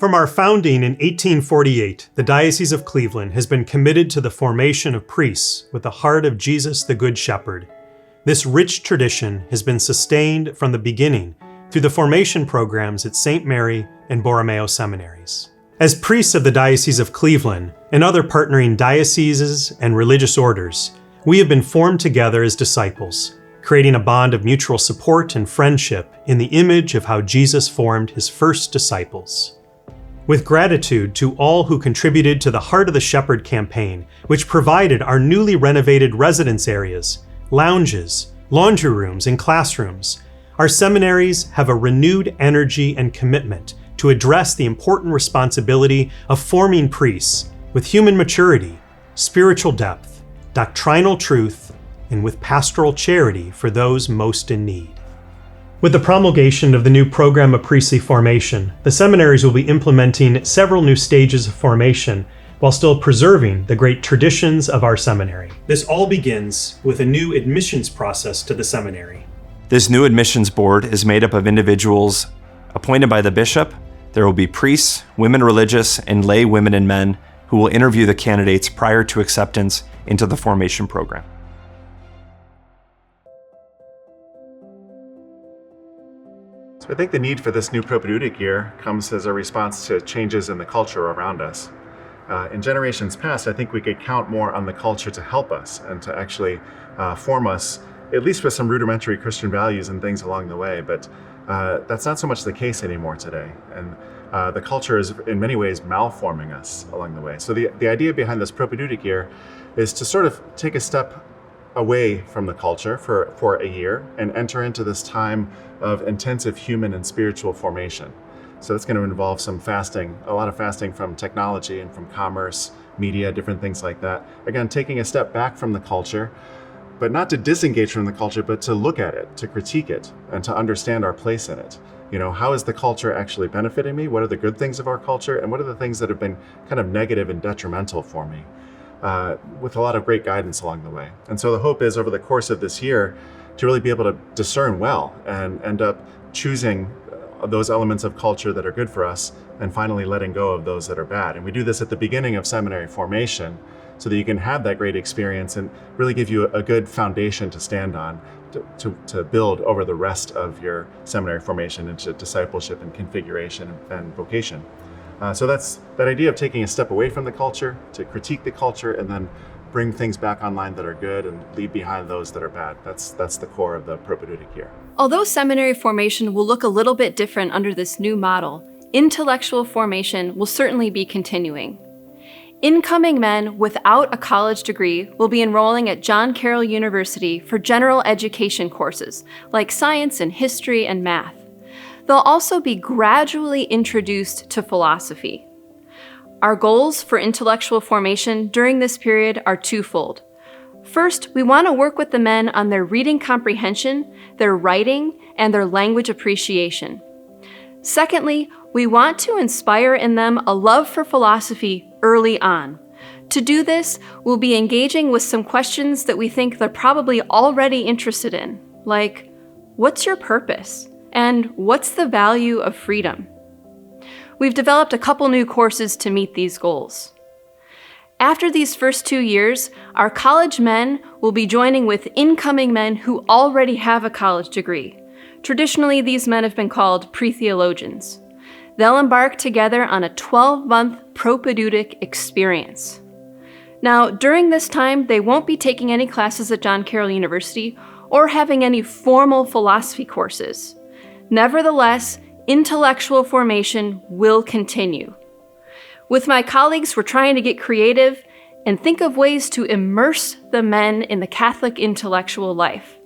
From our founding in 1848, the Diocese of Cleveland has been committed to the formation of priests with the heart of Jesus the Good Shepherd. This rich tradition has been sustained from the beginning through the formation programs at St. Mary and Borromeo Seminaries. As priests of the Diocese of Cleveland and other partnering dioceses and religious orders, we have been formed together as disciples, creating a bond of mutual support and friendship in the image of how Jesus formed his first disciples. With gratitude to all who contributed to the Heart of the Shepherd campaign, which provided our newly renovated residence areas, lounges, laundry rooms, and classrooms, our seminaries have a renewed energy and commitment to address the important responsibility of forming priests with human maturity, spiritual depth, doctrinal truth, and with pastoral charity for those most in need. With the promulgation of the new program of priestly formation, the seminaries will be implementing several new stages of formation while still preserving the great traditions of our seminary. This all begins with a new admissions process to the seminary. This new admissions board is made up of individuals appointed by the bishop. There will be priests, women religious, and lay women and men who will interview the candidates prior to acceptance into the formation program. I think the need for this new Propaedeutic year comes as a response to changes in the culture around us. In generations past, I think we could count more on the culture to help us and to actually form us, at least with some rudimentary Christian values and things along the way, but that's not so much the case anymore today. And the culture is in many ways malforming us along the way. So the idea behind this Propaedeutic year is to sort of take a step away from the culture for a year and enter into this time of intensive human and spiritual formation. So that's going to involve some fasting, a lot of fasting from technology and from commerce, media, different things like that. Again, taking a step back from the culture, but not to disengage from the culture, but to look at it, to critique it, and to understand our place in it. You know, how is the culture actually benefiting me? What are the good things of our culture? And what are the things that have been kind of negative and detrimental for me? With a lot of great guidance along the way. And so the hope is over the course of this year to really be able to discern well and end up choosing those elements of culture that are good for us and finally letting go of those that are bad. And we do this at the beginning of seminary formation so that you can have that great experience and really give you a good foundation to stand on to build over the rest of your seminary formation into discipleship and configuration and vocation. So that's that idea of taking a step away from the culture, to critique the culture, and then bring things back online that are good and leave behind those that are bad. That's the core of the Propaedeutic year. Although seminary formation will look a little bit different under this new model, intellectual formation will certainly be continuing. Incoming men without a college degree will be enrolling at John Carroll University for general education courses like science and history and math. They'll also be gradually introduced to philosophy. Our goals for intellectual formation during this period are twofold. First, we want to work with the men on their reading comprehension, their writing, and their language appreciation. Secondly, we want to inspire in them a love for philosophy early on. To do this, we'll be engaging with some questions that we think they're probably already interested in, like, what's your purpose? And what's the value of freedom? We've developed a couple new courses to meet these goals. After these first 2 years, our college men will be joining with incoming men who already have a college degree. Traditionally, these men have been called pre-theologians. They'll embark together on a 12-month Propaedeutic experience. Now, during this time, they won't be taking any classes at John Carroll University or having any formal philosophy courses. Nevertheless, intellectual formation will continue. With my colleagues, we're trying to get creative and think of ways to immerse the men in the Catholic intellectual life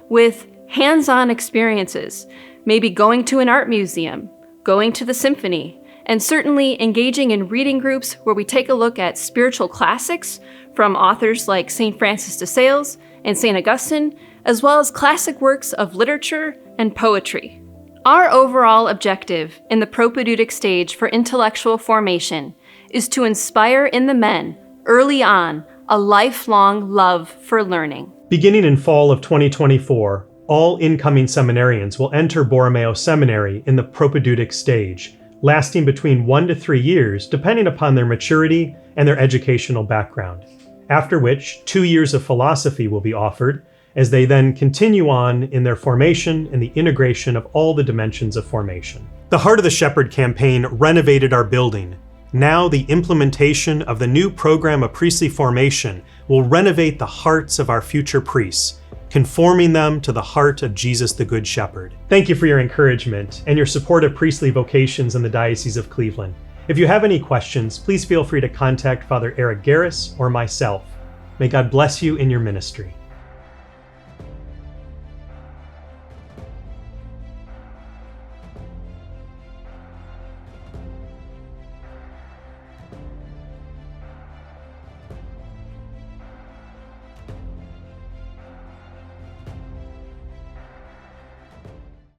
with hands-on experiences, maybe going to an art museum, going to the symphony, and certainly engaging in reading groups where we take a look at spiritual classics from authors like St. Francis de Sales and St. Augustine, as well as classic works of literature and poetry. Our overall objective in the Propaedeutic stage for intellectual formation is to inspire in the men, early on, a lifelong love for learning. Beginning in fall of 2024, all incoming seminarians will enter Borromeo Seminary in the Propaedeutic stage, lasting between 1 to 3 years, depending upon their maturity and their educational background, after which 2 years of philosophy will be offered, as they then continue on in their formation and the integration of all the dimensions of formation. The Heart of the Shepherd campaign renovated our building. Now the implementation of the new program of priestly formation will renovate the hearts of our future priests, conforming them to the heart of Jesus the Good Shepherd. Thank you for your encouragement and your support of priestly vocations in the Diocese of Cleveland. If you have any questions, please feel free to contact Father Eric Garris or myself. May God bless you in your ministry.